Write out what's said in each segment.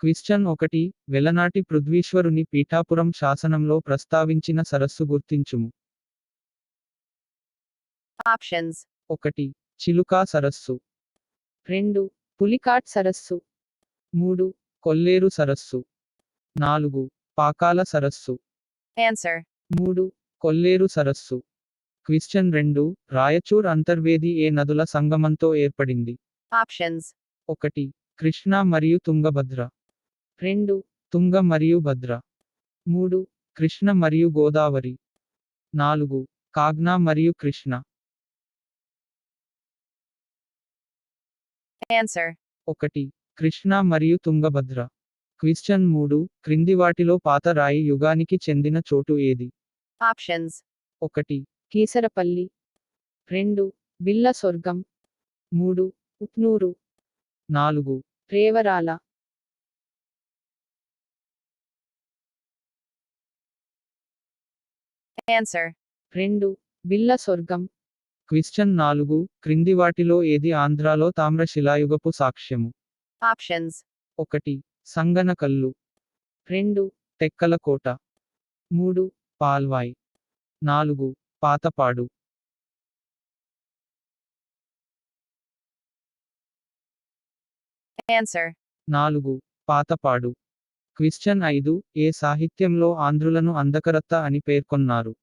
క్విశ్చన్ 1 వెలనాటి పృథ్వీశ్వరుని పీఠాపురం శాసనంలో ప్రస్తావించిన సరస్సు గుర్తించుము. Options. 1 చిలుకా సరస్సు, 2. పులికాట్ సరస్సు, 3 కొల్లేరు సరస్సు, 4 పాకాల సరస్సు, Answer. 3 కొల్లేరు సరస్సు. క్విశ్చన్ 2 రాయచూర్ అంతర్వేది ఏ నదుల సంగమంతో ఏర్పడింది? Options. 1 కృష్ణా మరియు తుంగభద్ర, 2. తుంగ మరియు భద్ర, 3 కృష్ణ మరియు గోదావరి, 4 కాగ్నా మరియు కృష్ణ. Answer. 1 కృష్ణా మరియు తుంగభద్ర. క్విశ్చన్ 3 క్రింది వాటిలో పాత రాయి యుగానికి చెందిన చోటు ఏది? Options. 1 కీసరపల్లి, 2. బిల్ల స్వర్గం, 3. ఉట్నూరు, 4 రేవరాల. Answer. 2. బిల్ల స్వర్గం. క్విశ్చన్ 4 క్రింది వాటిలో ఏది ఆంధ్రాలో తామ్ర శిలాయుగపు సాక్ష్యము? Options. 1 సంగనకల్లు, 2. టెక్కలకోట, 3 పాల్వాయ్, 4 పాతపాడు. Answer. 4 పాతపాడు. క్విశ్చన్ 5 ఏ సాహిత్యంలో ఆంధ్రులను అందకరత్త అని పేర్కొన్నారు?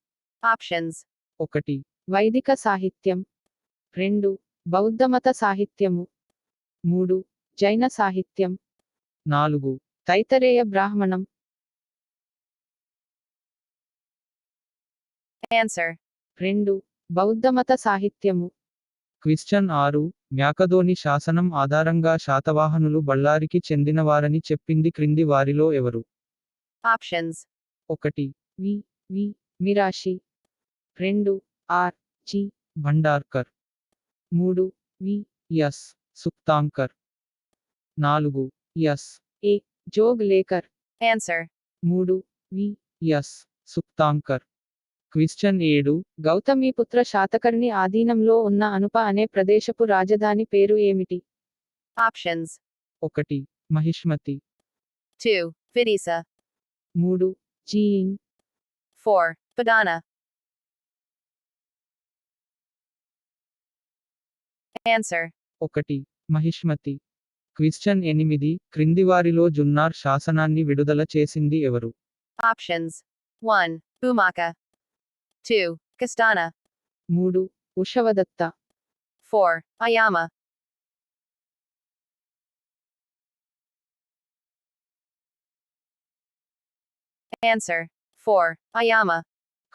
Options. 1 వైదిక సాహిత్యం, 2. బౌద్ధమత సాహిత్యము, 3. జైన సాహిత్యం, 4 తైతరేయ బ్రాహ్మణం. Answer. 2. బౌద్ధమత సాహిత్యము. క్విశ్చన్ 6 మ్యాకదోని శాసనం ఆధారంగా శాతవాహనులు బళ్ళారికి చెందినవారని చెప్పింది క్రింది వారిలో ఎవరు? Options. 1 V Mirashi, 2. R G Bhandarkar, 3 V S Sukthankar, 4 S A Joglekar. Answer. 3 V S Sukthankar. Question 7 Gautamiputra Satakarni ఆధీనంలో ఉన్న అనుప అనే ప్రదేశపు రాజధాని పేరు ఏమిటి? Options. 1 మహిష్మతి, 2. Vidisa, 3 జీన్, 4. Padana. Answer. 1 మహిష్మతి. క్విశ్చన్ 8 క్రింది వారిలో జున్నార్ శాసనాన్ని విడుదల చేసింది ఎవరు? Options. 1. Bhumaka, 2. Kastana, 3 ఉషవదత్త, 4. Ayama. Answer. 4. Ayama.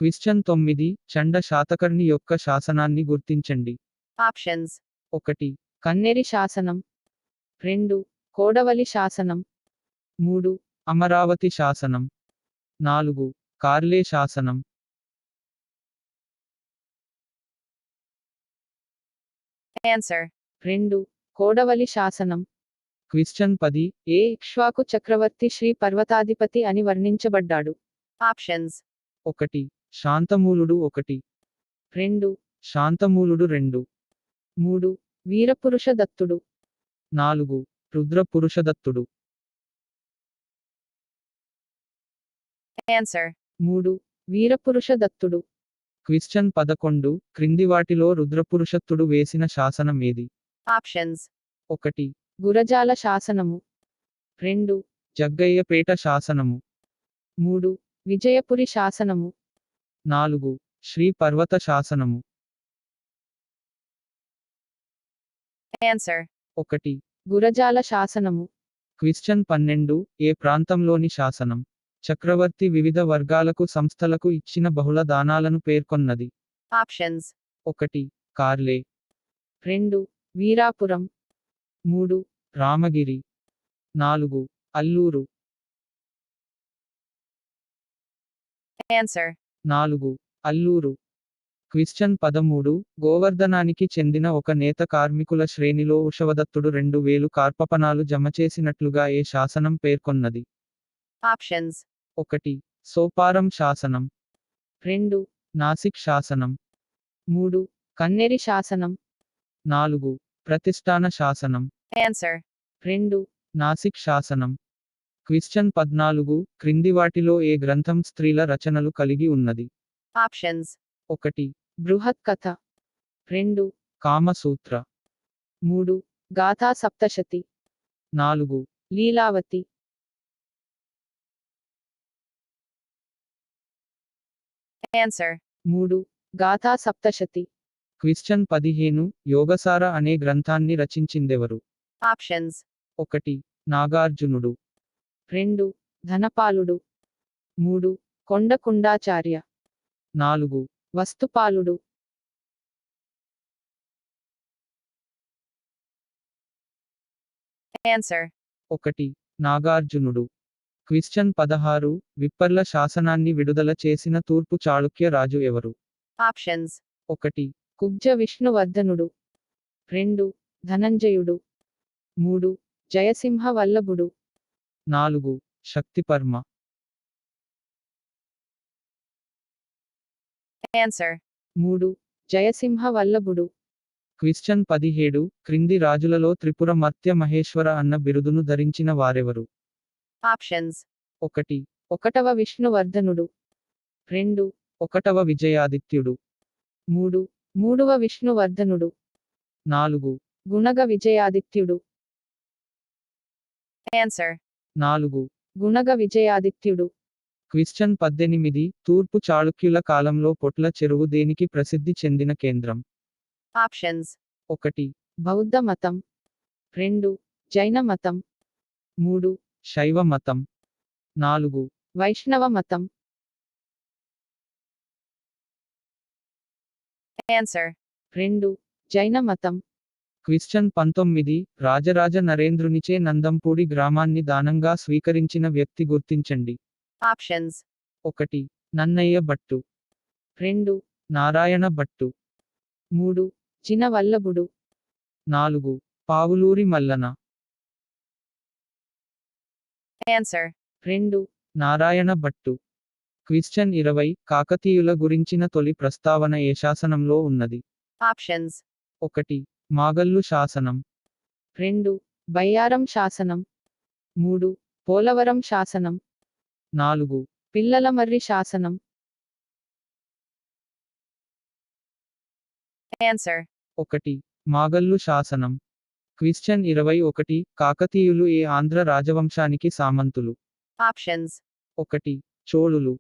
క్విశ్చన్ 9 చండ Satakarni యొక్క శాసనాన్ని గుర్తించండి. Options. 1 కన్నెరి శాసనం, 2. కోడవలి శాసనం, 3. అమరావతి శాసనం, 4 కార్లే శాసనం. Answer. 2. కోడవలి శాసనం. క్విశ్చన్ 10 ఏ ఇక్ష్వాకు చక్రవర్తి శ్రీ పర్వతాధిపతి అని వర్ణించబడ్డాడు? Options. 1 శాంతమూలుడు 1, 2. శాంతమూలుడు 2, 3. వీరపురుష దత్తుడు, 4 రుద్రపురుషదత్తుడు. Answer. 3. వీరపురుష దత్తుడు. క్విశ్చన్ 11 క్రింది వాటిలో రుద్రపురుషత్తుడు వేసిన శాసనం ఏది? Options. 1 గురజాల శాసనము, 2. జగ్గయ్యపేట శాసనము, 3. విజయపురి శాసనము, 4 శ్రీ పర్వత శాసనము. Answer. 1 గురజాల శాసనము. క్విశ్చన్ 12 ఏ ప్రాంతంలోని శాసనం చక్రవర్తి వివిధ వర్గాలకు సంస్థలకు ఇచ్చిన బహుళ దానాలను పేర్కొన్నది? Options. 1 కార్లే, 2. వీరాపురం, 3. రామగిరి, 4 అల్లూరు. Answer. 4 అల్లూరు. క్విశ్చన్ 13 గోవర్ధనానికి చెందిన ఒక నేత కార్మికుల శ్రేణిలో ఉషవదత్తుడు 2000 కార్పపనాలు జమ చేసినట్లుగా ఏ శాసనం పేర్కొన్నది? Options. 1 సోపారం శాసనం, 2. నాసిక్ శాసనం, 3. కన్నెరి శాసనం, 4 ప్రతిష్టాన శాసనం. Answer. 2. నాసిక్ శాసనం. క్వశ్చన్ 14 క్రింది వాటిలో ఏ గ్రంథం స్త్రీల రచనలు కలిగి ఉన్నది? Options. 1 బృహత్ కథ. 2 కామసూత్ర. 3 గాథా సప్తశతి. 4 లీలావతి. Answer. 3 గాథా సప్తశతి. క్వశ్చన్ 15 యోగసార అనే గ్రంథాన్ని రచించిందెవరు? Options. 1 నాగార్జునుడు. 2 ధనపాలుడు. 3 కొండకుండాచార్య. 4 వస్తుపాలుడు. Answer. 1 నాగార్జునుడు. క్వశ్చన్ 16 విప్పర్ల శాసనాన్ని విడుదల చేసిన తూర్పు చాళుక్య రాజు ఎవరు? Options. 1 కుబ్జ విష్ణువర్ధనుడు. 2 ధనంజయుడు. 3 జయసింహ వల్లభుడు. 4 శక్తిపర్మ. Answer. 3 జయసింహ వల్లభుడు. క్వశ్చన్ 17 క్రింది రాజులలో త్రిపుర మర్త్య మహేశ్వర అన్న బిరుదును ధరించిన వారెవరు? Options. 1 ఒకటవ విష్ణువర్ధనుడు. 2 ఒకటవ విజయాదిత్యుడు. 3 మూడవ విష్ణువర్ధనుడు. 4 గుణగ విజయాదిత్యుడు. Answer. 4 గుణగ విజయాదిత్యుడు. క్వశ్చన్ 18 తూర్పు చాళుక్యుల కాలంలో పొట్ల చెరువు దేనికి ప్రసిద్ధి చెందిన కేంద్రం? Options. 1 బౌద్ధ మతం. 2 జైన మతం. 3 శైవ మతం. 4 వైష్ణవ మతం. Answer. 2 జైన మతం. క్వశ్చన్ 19 రాజరాజ నరేంద్రునిచే నందంపూడి గ్రామాన్ని దానంగా స్వీకరించిన వ్యక్తి గుర్తించండి. Options. 1 నన్నయ్య భట్టు. 2 నారాయణ భట్టు. 3 చిన వల్లభుడు. 4 పావులూరి మల్లన. Answer. 2 నారాయణ భట్టు. క్వశ్చన్ 20 కాకతీయుల గురించిన తొలి ప్రస్తావన ఏ శాసనంలో ఉన్నది? Options. 1 మాగల్లు శాసనం. 2 బయ్యారం శాసనం. 3 పోలవరం శాసనం. 4 పిల్లలమర్రి శాసనం. Answer. 1 మాగల్లు శాసనం. క్వశ్చన్ 21 కాకతీయులు ఏ ఆంధ్ర రాజవంశానికి సామంతులు? Options. 1 చోళులు.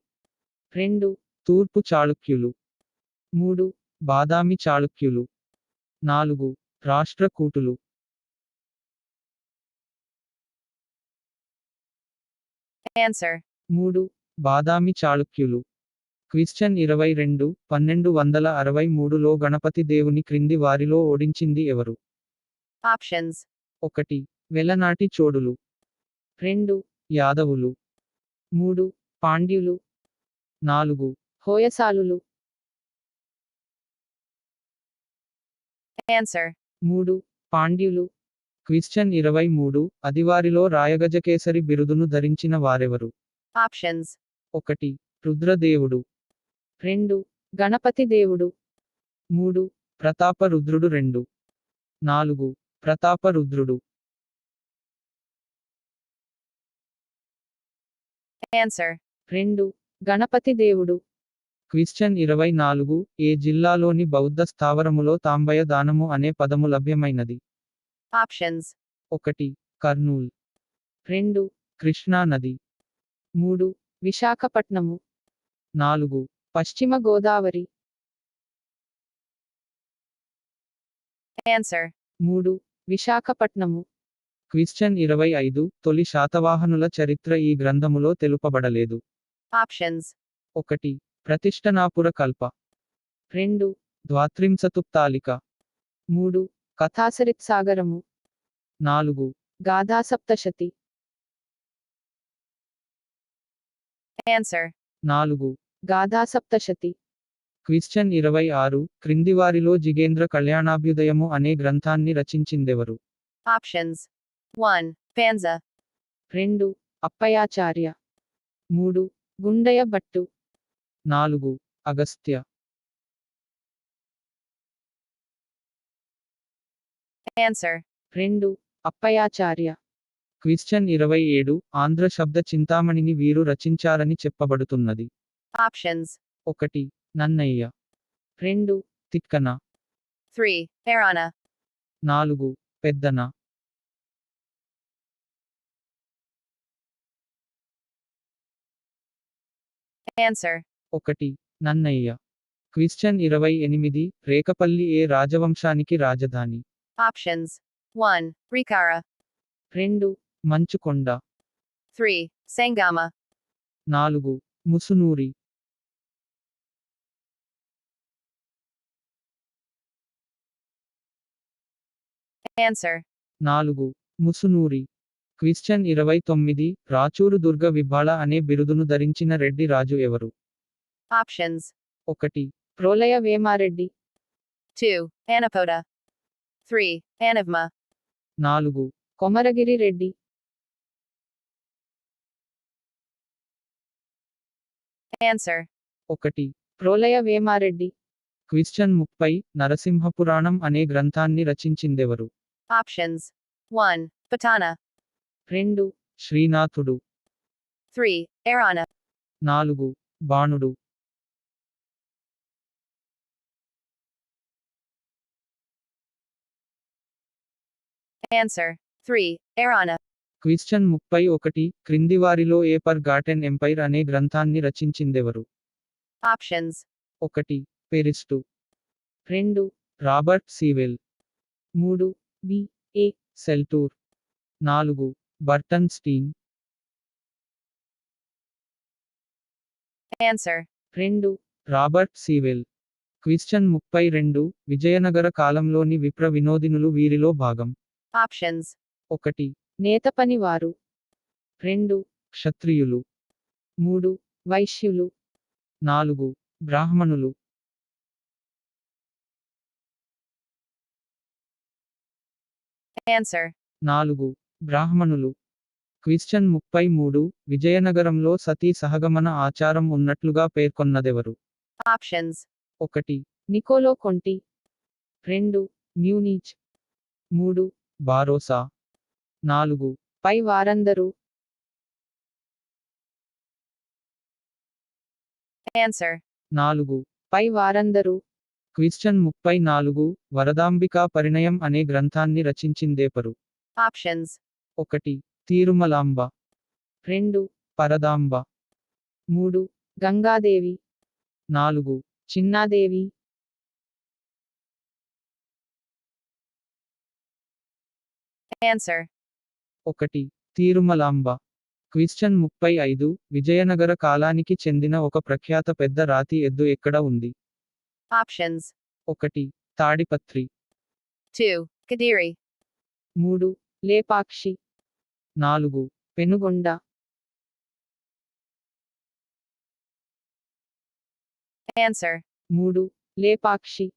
2 తూర్పు చాళుక్యులు. 3 బాదామి చాళుక్యులు. 4 రాష్ట్రకూటులు. Answer. 3 బాదామి చాళుక్యులు. క్వశ్చన్ 22 1263లో గణపతి దేవుని క్రింది వారిలో ఓడించింది ఎవరు? Options. 1 వెలనాటి చోడులు. 2 యాదవులు. 3 పాండ్యులు. 4 హోయసాలులు. Answer. 3 పాండ్యులు. క్వశ్చన్ 23 అదివారిలో రాయగజకేసరి బిరుదును ధరించిన వారెవరు? Options. 1 రుద్రదేవుడు. 2 గణపతి దేవుడు. 3 ప్రతాపరుద్రుడు. 2 4 ప్రతాపరుద్రుడు. Answer. 2 గణపతి దేవుడు. క్వశ్చన్ 24 ఏ జిల్లాలోని బౌద్ధ స్థావరములో తాంబయ దానము అనే పదము లభ్యమైనది? Options. 1 కర్నూల్. 2 కృష్ణా నది. 3 విశాఖపట్నము. 4 పశ్చిమ గోదావరి. Answer. 3 విశాఖపట్నము. క్వశ్చన్ 25 తొలి శాతవాహనుల చరిత్ర ఈ గ్రంథములో తెలుపబడలేదు. Options. 1 ప్రతిష్టనాపుర కల్ప. 2 ద్వాత్రింశతుప్తాలిక. 3 కథాసరిత్సాగరము. 4 గాథా సప్తశతి. Answer. 4 గాథా సప్తశతి. క్వశ్చన్ 26 క్రింది వారిలో జిగేంద్ర కళ్యాణాభ్యుదయము అనే గ్రంథాన్ని రచించిందెవరు? Options. 1 Panza. 2 అప్పయాచార్య. 3 గుండయ Bhattu. 4 Agastya. Answer. 2 అప్పయాచార్య. క్విశ్చన్ 27 Andhra శబ్ద చింతామణిని వీరు రచించారని చెప్పబడుతున్నది. Options. 1 Nannaya, 2 Tikkana, 3. Erana. 4 Peddana, Answer. 1 Nannaya. క్విశ్చన్ 28 Rekapalli ఏ రాజవంశానికి రాజధాని? Options. 1. Rikara. 2 మంచుకొండ, 3. Sangama. 4 ముసునూరి, Answer. 4 ముసునూరి. క్విశ్చన్ 29 రాచూరు దుర్గ విభాళ అనే బిరుదును ధరించిన రెడ్డి రాజు ఎవరు? Options. 1 Prolaya Vemareddy 2. Anapoda. 3. Anavma. 4 Komaragiri Reddy Answer. 1 Prolaya Vemareddy క్విశ్చన్ 30 నరసింహపురాణం అనే గ్రంథాన్ని రచించిందెవరు? Options. 1. Patana. 2 శ్రీనాథుడు, 3. Erana. 4 బాణుడు, Answer. 3. Erana. క్విశ్చన్ 31 క్రింది వారిలో ఏ పర్ గాటెన్ ఎంపైర్ అనే గ్రంథాన్ని రచించిందెవరు? Options. 1 పెరిస్టు, 2 రాబర్ట్ సీవెల్, 3 బి ఏ సెల్టూర్, 4 Burton Stein, Answer. 2 Robert Sewell. క్విశ్చన్ 32 Vijayanagara కాలంలోని విప్ర వినోదినులు వీరిలో భాగం. Options. 1 నేతపని వారు 2 క్షత్రియులు, 3 వైశ్యులు 4 బ్రాహ్మణులు, Answer. 4 బ్రాహ్మణులు. క్విశ్చన్ 33 విజయనగరంలో సతీ సహగమన ఆచారం ఉన్నట్లుగా పేర్కొన్నదెవరు? Options. 1 నికోలో కొంటి 2 మ్యూనిచ్ 3 బారోసా, 4 పై వారందరూ Answer. 4 పై వారందరూ క్విశ్చన్ 34 వరదాంబికా పరిణయం అనే గ్రంథాన్ని రచించిందేపరు? Options. 1 తీరుమలాంబ, 2 పరదాంబ, 3 గంగాదేవి 4 చిన్నాదేవి Answer. 1 తీరుమలాంబ. క్విశ్చన్ 35 విజయనగర కాలానికి చెందిన ఒక ప్రఖ్యాత పెద్ద రాతి ఎద్దు ఎక్కడ ఉంది? Options. 1 Tadipatri, 2. Kadiri. 3 Lepakshi 4 Penugonda Answer. 3 Lepakshi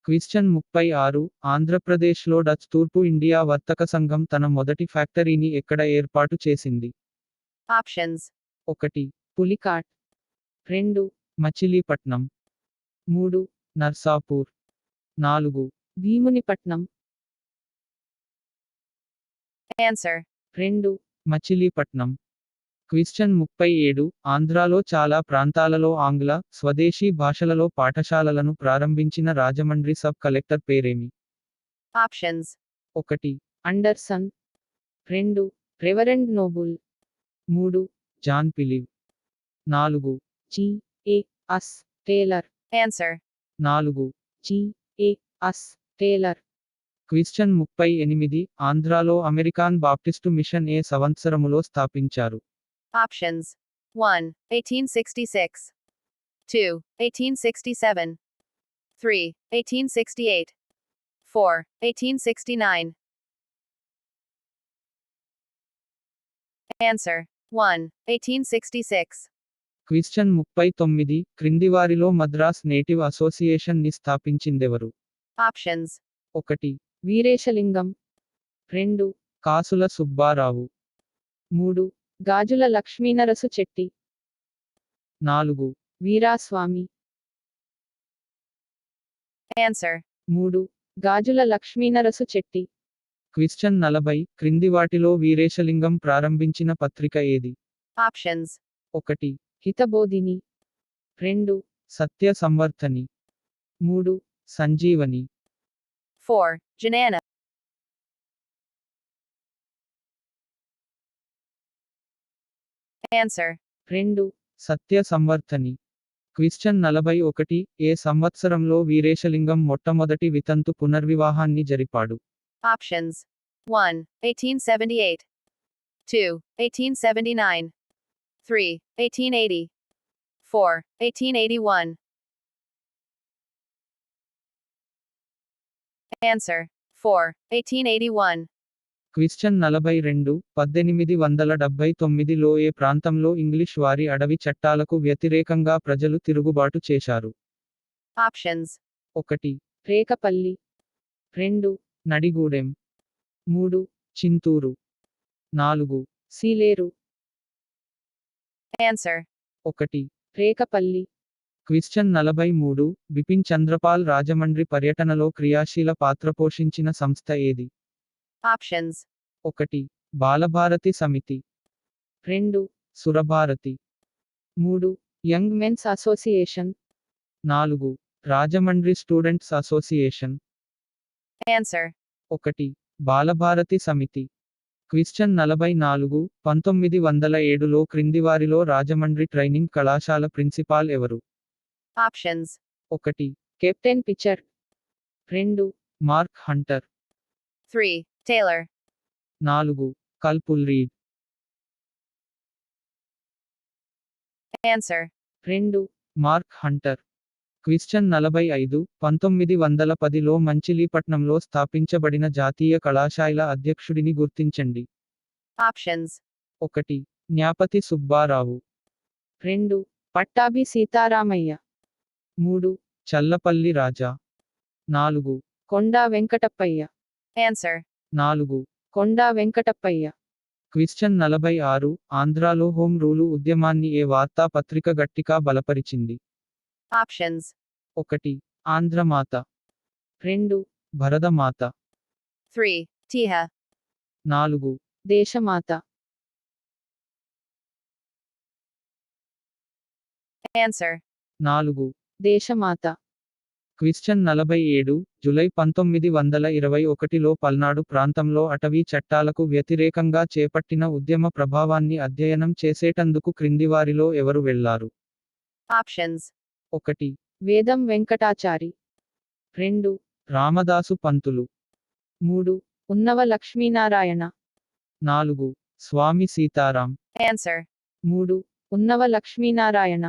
క్విశ్చన్ 36 ఆంధ్రప్రదేశ్లో డచ్ తూర్పు ఇండియా వర్తక సంఘం తన మొదటి ఫ్యాక్టరీని ఎక్కడ ఏర్పాటు చేసింది? Options. 1 పులికాట్ 2 మచిలీపట్నం, 3 నర్సాపూర్, 4 భీమునిపట్నం Answer. 2 మచిలీపట్నం. క్విశ్చన్ 37 ఆంధ్రాలో చాలా ప్రాంతాలలో ఆంగ్ల, స్వదేశీ భాషలలో పాఠశాలలను ప్రారంభించిన రాజమండ్రి సబ్ కలెక్టర్ పేరేమి? Options. 1 Anderson 2 reverend Noble 3 John పిలివ్, 4 G A S Taylor Answer. 4 G A S Taylor question 38 ఆంధ్రాలో అమెరికాన్ బాప్టిస్టు మిషన్ ఏ సంవత్సరములో స్థాపించారు? Options. 1. 1866. 2. 1867. 3. 1868. 4. 1869. Answer. 1. 1866. క్విశ్చన్ 39 క్రింది వారిలో మద్రాస్ నేటివ్ అసోసియేషన్ ని స్థాపించిందెవరు? Options. 1 వీరేశలింగం 2 కాసుల సుబ్బారావు, 3 గాజుల లక్ష్మీనరసు చెట్టి 4 వీరాస్వామి Answer. 3 గాజుల లక్ష్మీనరసు చెట్టి క్విశ్చన్ 40 క్రింది వాటిలో వీరేశలింగం ప్రారంభించిన పత్రిక ఏది? Options. 1. హితబోధిని 2. సత్య సంవర్ధని 3. సంజీవని 4. Janana. Answer. 2. సత్య సంవర్ధని. క్విశ్చన్ 41 ఏ సంవత్సరంలో వీరేశలింగం మొట్టమొదటి వితంతు పునర్వివాహాన్ని జరిపాడు? Options. 1. 1878. 2. 1879. 3. 1880. 4. 1881. Answer. 4. 1881. క్విశ్చన్ 42 1879లో ఏ ప్రాంతంలో ఇంగ్లీష్ వారి అడవి చట్టాలకు వ్యతిరేకంగా ప్రజలు తిరుగుబాటు చేశారు? Options. 1. రేకపల్లి 2. నడిగూడెం 3. చింతూరు 4. సీలేరు Answer. 1. రేకపల్లి క్విశ్చన్ 43 బిపిన్ చంద్రపాల్ రాజమండ్రి పర్యటనలో క్రియాశీల పాత్ర పోషించిన సంస్థ ఏది? Options. 1. Balabharati Samiti 2. Surabharati 3. Young men's association 4. Rajahmundry students association Answer. 1. Balabharati Samiti. Question 44 1907లో క్రిందివారిలో రాజమండ్రి ట్రైనింగ్ కళాశాల ప్రిన్సిపాల్ ఎవరు? Options. 1. Captain pitcher 2. Mark Hunter 3. Taylor. 4. కల్పుల్ Reid Answer. 2. Mark Hunter. Question 45 1910లో మంచిలీపట్నంలో స్థాపించబడిన జాతీయ కళాశాల అధ్యక్షుడిని గుర్తించండి. Options. 1. న్యాపతి సుబ్బారావు 2. పట్టాభి సీతారామయ్య 3. చల్లపల్లి రాజా 4. కొండా వెంకటప్పయ్య Answer. 4. కొండా వెంకటప్పయ్య క్విశ్చన్ 46 ఆంధ్రాలో హోం రూలు ఉద్యమాన్ని ఏ వార్తాపత్రిక గట్టిగా బలపరిచింది? Options. 1. Andhramata 2. Bharatamata 3. Tiha. 4. Desamata Answer. 4. Desamata question 47 July 1921లో పల్నాడు ప్రాంతంలో అటవీ చట్టాలకు వ్యతిరేకంగా చేపట్టిన ఉద్యమ ప్రభావాన్ని అధ్యయనం చేసేటందుకు క్రిందివారిలో ఎవరు వెళ్లారు? Options. 1. వేదం వెంకటాచారి 2. రామదాసు పంతులు 3. ఉన్నవ లక్ష్మీనారాయణ 4. స్వామి సీతారాం Answer. 3. ఉన్నవ లక్ష్మీనారాయణ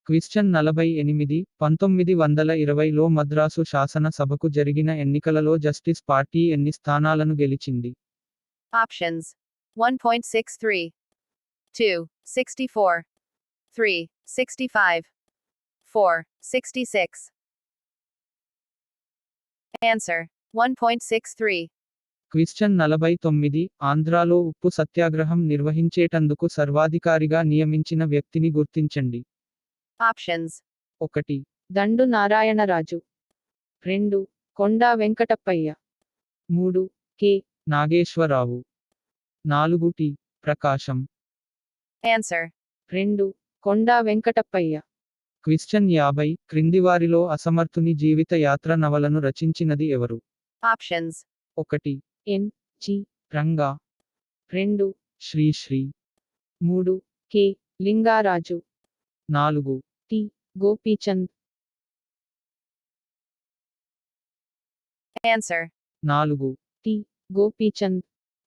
క్విశ్చన్ 48 1920లో మద్రాసు శాసన సభకు జరిగిన ఎన్నికలలో జస్టిస్ పార్టీ ఎన్ని స్థానాలను గెలిచింది? Options. 1.63. 2. 64. 3. 65. 4. 66. Answer. 1.63. క్విశ్చన్ 49 ఆంధ్రాలో ఉప్పు సత్యాగ్రహం నిర్వహించేటందుకు సర్వాధికారిగా నియమించిన వ్యక్తిని గుర్తించండి. Options. 1. Dandu Narayanaraju 2. Konda Venkatappayya 3. K Nageswararao 4. T Prakasam Answer. 2. Konda Venkatappayya question 50 క్రిందివారిలో అసమర్థుని జీవిత యాత్ర నవలను రచించినది ఎవరు? Options. 1. N G Ranga 2. Sri Sri 3. K Lingaraju 4. T Gopichand Answer. 4. T Gopichand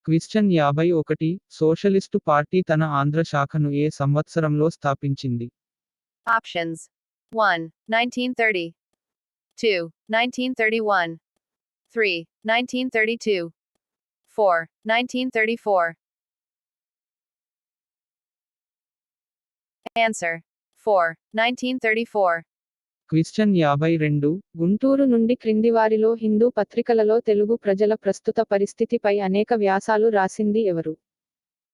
question 51 socialist party తన ఆంధ్ర శాఖను ఏ సంవత్సరంలో స్థాపించింది? Options. 1. 1930. 2. 1931. 3. 1932. 4. 1934. Answer. 4. 1934. క్విశ్చన్ 52 గుంటూరు నుండి క్రిందివారిలో హిందూ పత్రికలలో తెలుగు ప్రజల ప్రస్తుత పరిస్థితిపై అనేక వ్యాసాలు రాసింది ఎవరు?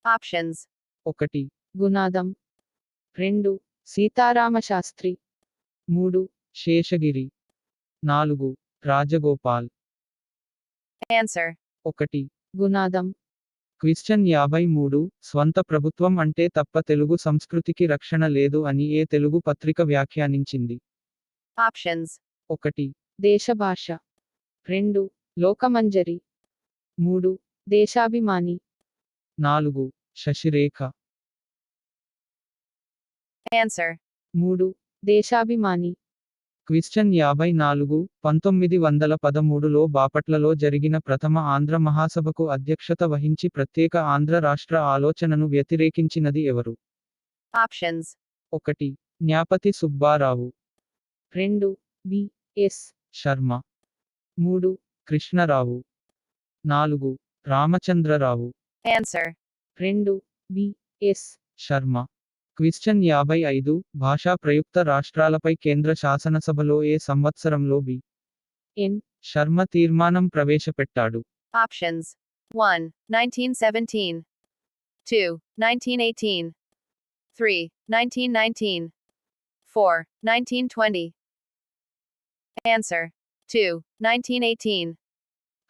Options. 1. గునాదం 2. సీతారామశాస్త్రి 3. శేషగిరి 4. రాజగోపాల్ Answer. 1. గుణాదం. క్విశ్చన్ 53 స్వంత ప్రభుత్వం అంటే తప్ప తెలుగు సంస్కృతికి రక్షణ లేదు అని ఏ తెలుగు పత్రిక వ్యాఖ్యానించింది? Options. 1. దేశభాష. 2. లోకమంజరి. 3. దేశాభిమాని. 4. శశిరేఖ. Answer. 3. దేశాభిమాని. క్విశ్చన్ 54 1913లో బాపట్లలో జరిగిన ప్రథమ ఆంధ్ర మహాసభకు అధ్యక్షత వహించి ప్రత్యేక ఆంధ్ర రాష్ట్ర ఆలోచనను వ్యతిరేకించినది ఎవరు? Options. 1. Nyapathi Subbarao. 2. B. S. Sharma. 3. Krishnarao. 4. Ramachandrarao. Answer. 2. B. S. Sharma. Question 55 భాషా ప్రయుక్త రాష్ట్రాలపై కేంద్ర శాసనసభలో ఏ సంవత్సరంలో బి. ఎన్. శర్మ తీర్మానం ప్రవేశపెట్టాడు? Options. 1. 1917. 2. 1918. 3. 1919. 4. 1920. Answer. 2. 1918.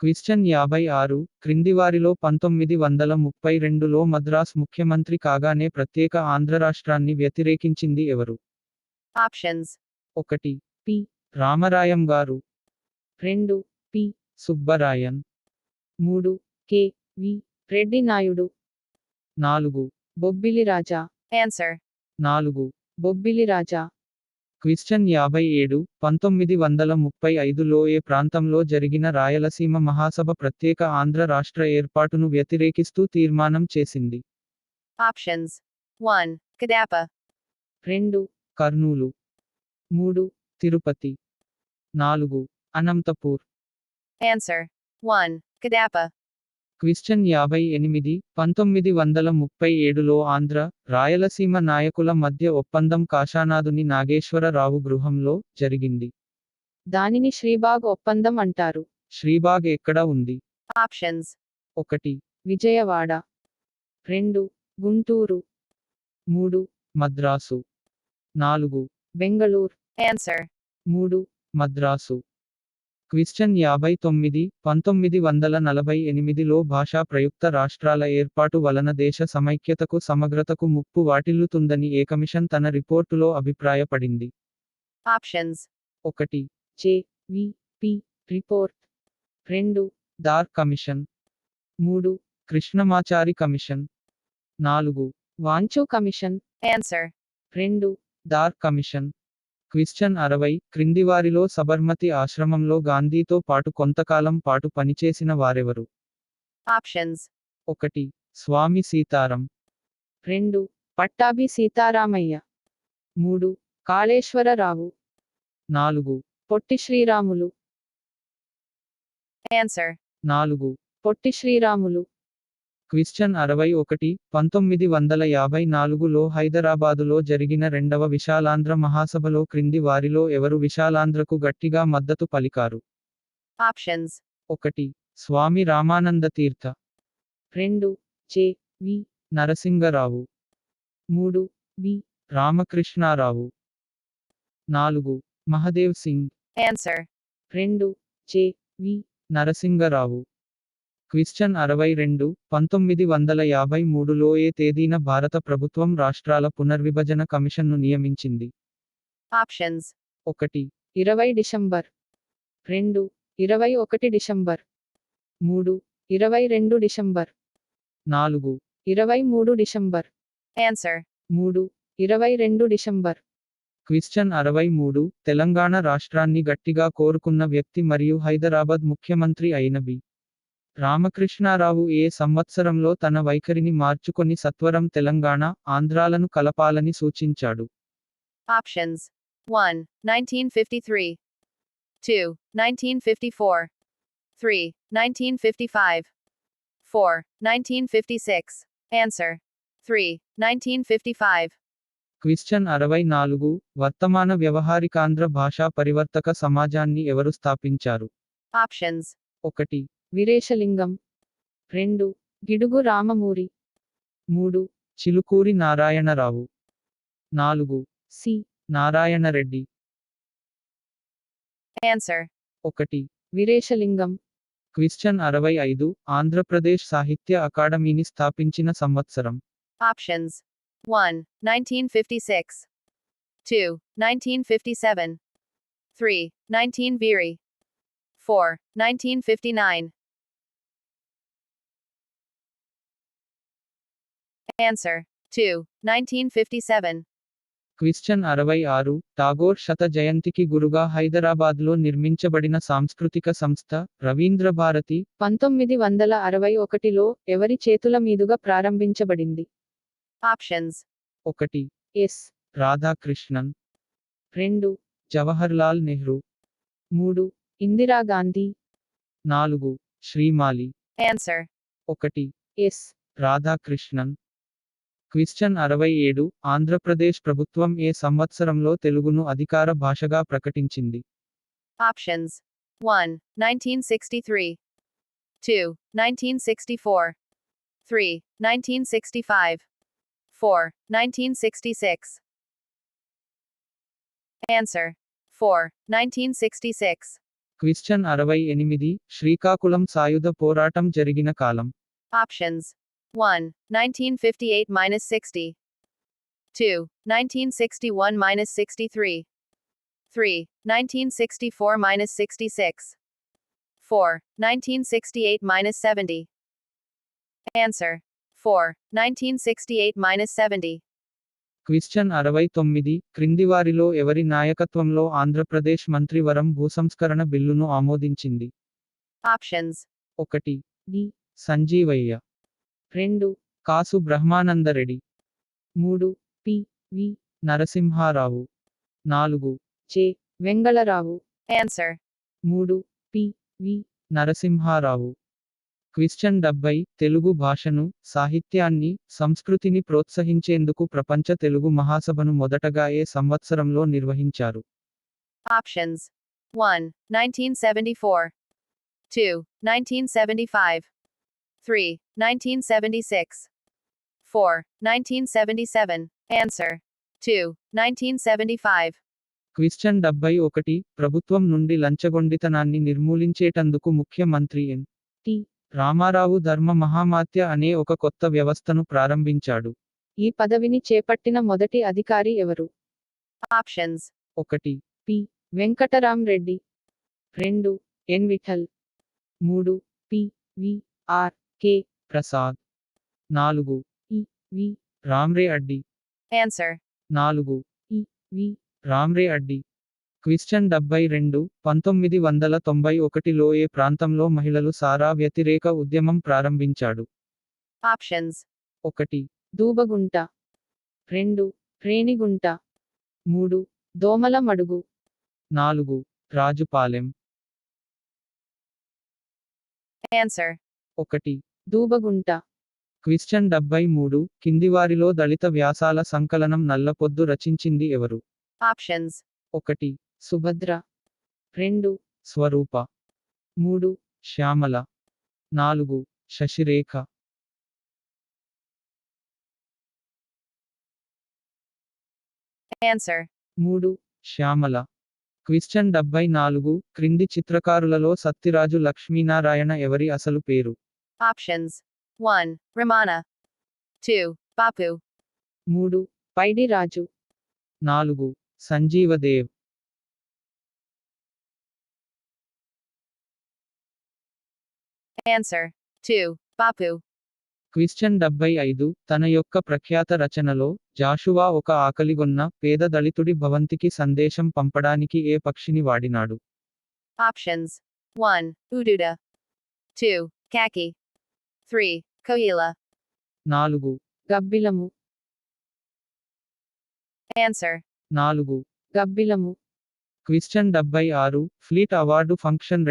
క్విశ్చన్ 56 క్రింది వారిలో 1932లో మద్రాస్ ముఖ్యమంత్రి కాగానే ప్రత్యేక ఆంధ్ర రాష్ట్రాన్ని వ్యతిరేకించింది ఎవరు? Options. 1. పి. రామరాయం గారు. 2. పి. సుబ్బరాయన్. 3. కె. వి. రెడ్డి నాయుడు. 4. బొబ్బిలి రాజా. Answer. 4. బొబ్బిలి రాజా. క్విశ్చన్ 57 1935లో ఏ ప్రాంతంలో జరిగిన రాయలసీమ మహాసభ ప్రత్యేక ఆంధ్ర రాష్ట్ర ఏర్పాటును వ్యతిరేకిస్తూ తీర్మానం చేసింది? Options. 1. Kadapa. 2. Kurnool. 3. Tirupati. 4. Anantapur. Answer. 1. Kadapa. క్విశ్చన్ 58 1937లో Andhra, Rayalaseema నాయకుల మధ్య ఒప్పందం కాశానాదుని నాగేశ్వరరావు గృహంలో జరిగింది. దానిని శ్రీబాగ్ ఒప్పందం అంటారు. శ్రీబాగ్ ఎక్కడ ఉంది? Options. 1. విజయవాడ. 2. గుంటూరు. 3. మద్రాసు. 4. బెంగళూరు. Answer. 3. మద్రాసు. క్విశ్చన్ 59 1948లో భాషా ప్రయుక్త రాష్ట్రాల ఏర్పాటు వలన దేశ సమైక్యతకు సమగ్రతకు ముప్పు వాటిల్లుతుందని ఏ కమిషన్ తన రిపోర్టులో అభిప్రాయపడింది? Options. 1. J. V. P. Report. 2. Dhar commission. 3. Krishnamachari commission. 4. Wanchoo commission. Answer. 2. Dhar commission. Question 60 క్రింది వారిలో సబర్మతి ఆశ్రమంలో గాంధీతో పాటు కొంతకాలం పాటు పనిచేసిన వారెవరు? Options. 1. స్వామి సీతారాం. 2. పట్టాభి సీతారామయ్య. 3. కాళేశ్వరరావు. 4. పొట్టి శ్రీరాములు. Answer. 4. పొట్టి శ్రీరాములు. క్విశ్చన్ 61 1954లో హైదరాబాదులో జరిగిన రెండవ విశాలాంధ్ర మహాసభలో క్రింది వారిలో ఎవరు విశాలాంధ్రకు గట్టిగా మద్దతు పలికారు? Options. 1. స్వామి Ramananda Tirtha. 2. J. V. Narasingarao. 3. B. Ramakrishnarao. 4. Mahadev Singh. Answer. 2. J. V. Narasingarao. Question 62 1953లో ఏ తేదీన భారత ప్రభుత్వం రాష్ట్రాల పునర్విభజన కమిషన్ను నియమించింది? Options. 1. 20 December. 2. 21 December. 3. 22 December. 4. 23 December. Answer. 3. 22 December. క్విశ్చన్ 63 Telangana రాష్ట్రాన్ని గట్టిగా కోరుకున్న వ్యక్తి మరియు హైదరాబాద్ ముఖ్యమంత్రి అయిన బి. రామకృష్ణారావు ఏ సంవత్సరంలో తన వైఖరిని మార్చుకొని సత్వరం తెలంగాణ, ఆంధ్రాలను కలపాలని సూచించాడు? Options. 1. 1953. 2. 1954. 3. 1955. 4. 1956. Answer. 3. 1955. క్విశ్చన్ 64 వర్తమాన వ్యవహారికాంధ్ర భాషా పరివర్తక సమాజాన్ని ఎవరు స్థాపించారు? Options. 1. Veeresalingam. 2. Gidugu Ramamurthy. 3. Chilukuri Narayanarao. 4. C. Narayanareddy. Answer. 1. Veeresalingam. Question 65 Andhra Pradesh సాహిత్య అకాడమీని స్థాపించిన సంవత్సరం. Options 1. 1956. 2. 1957. 3. 19 Viri. 4. 1959. Answer 2. 1957. క్విశ్చన్ 66 టాగోర్ శత జయంతికి గురుగా హైదరాబాద్లో నిర్మించబడిన సాంస్కృతిక సంస్థ రవీంద్ర భారతి 1961లో ఎవరి చేతుల మీదుగా ప్రారంభించబడింది? Options 1. Yes. Radhakrishnan 2. Jawaharlal Nehru 3. Indira Gandhi 4. Shrimali Answer 1. Yes. Radhakrishnan క్విశ్చన్ 67 Andhra Pradesh ప్రభుత్వం ఏ సంవత్సరంలో తెలుగును అధికార భాషగా ప్రకటించింది? Options 1. 1963. 2. 1964. 3. 1965. 4. 1966. Answer 4. 1966. క్విశ్చన్ 68 శ్రీకాకుళం సాయుధ పోరాటం జరిగిన కాలం. Options 1. 1958-60. 2. 1961-63. 3. 1964-66. 4. 1968-70. Answer 4. 1968-70. క్విశ్చన్ 69 క్రిందివారిలో ఎవరి నాయకత్వంలో ఆంధ్రప్రదేశ్ మంత్రివరం భూసంస్కరణ బిల్లును ఆమోదించింది? Options 1. D. Sanjeevaiah 2. Kasu Brahmanandareddy 3. P. V. Narasimharao 4. J. Vengalarao Answer 3. P. V. Narasimharao question 70 తెలుగు భాషను, సాహిత్యాన్ని, సంస్కృతిని ప్రోత్సహించేందుకు ప్రపంచ తెలుగు మహాసభను మొదటగా ఏ సంవత్సరంలో నిర్వహించారు? Options 1. 1974. 2. 1975. 3. 1976. 4. 1977. Answer 2. 1975. క్విశ్చన్ 71 ప్రభుత్వం నుండి లంచగొండితనాన్ని నిర్మూలించేటందుకు ముఖ్యమంత్రి ఎన్. టి. రామారావు ధర్మ మహామాత్య అనే ఒక కొత్త వ్యవస్థను ప్రారంభించాడు. ఈ పదవిని చేపట్టిన మొదటి అధికారి ఎవరు? Options 1. P. Venkatram Reddy 2. N. Vittal 3. P. V. R. K. Prasad 4. V. Ramreddy Answer 4. V. Ramreddy question 72 1991లో ఏ ప్రాంతంలో మహిళలు సారా వ్యతిరేక ఉద్యమం ప్రారంభించాడు? Options 1. దూబగుంట 2. రేణిగుంట 3. దోమల మడుగు 4. రాజుపాలెం Answer 1. దూబగుంట క్విశ్చన్ 73 కిందివారిలో దళిత వ్యాసాల సంకలనం నల్లపొద్దు రచించింది ఎవరు? Options 1. సుభద్ర 2. స్వరూప 3. శ్యామల 4. శశిరేఖ Answer 3. శ్యామల క్విశ్చన్ 74 క్రింది చిత్రకారులలో సత్తిరాజు లక్ష్మీనారాయణ ఎవరి అసలు పేరు? Options 1. Ramana. 2. Bapu. 3. పైడి రాజు 4. సంజీవదేవ్ Answer 2. Bapu. క్విశ్చన్ 75 తన యొక్క ప్రఖ్యాత రచనలో జాషువా ఒక ఆకలిగొన్న పేద దళితుడి భవంతికి సందేశం పంపడానికి ఏ పక్షిని వాడినాడు? Options 1. Ududa. 2. Kaki. 3. Koila. 4. గబ్బిలము Answer 4. గబ్బిలము క్విశ్చన్ 76 ఫ్లీట్ అవార్డు ఫంక్షన్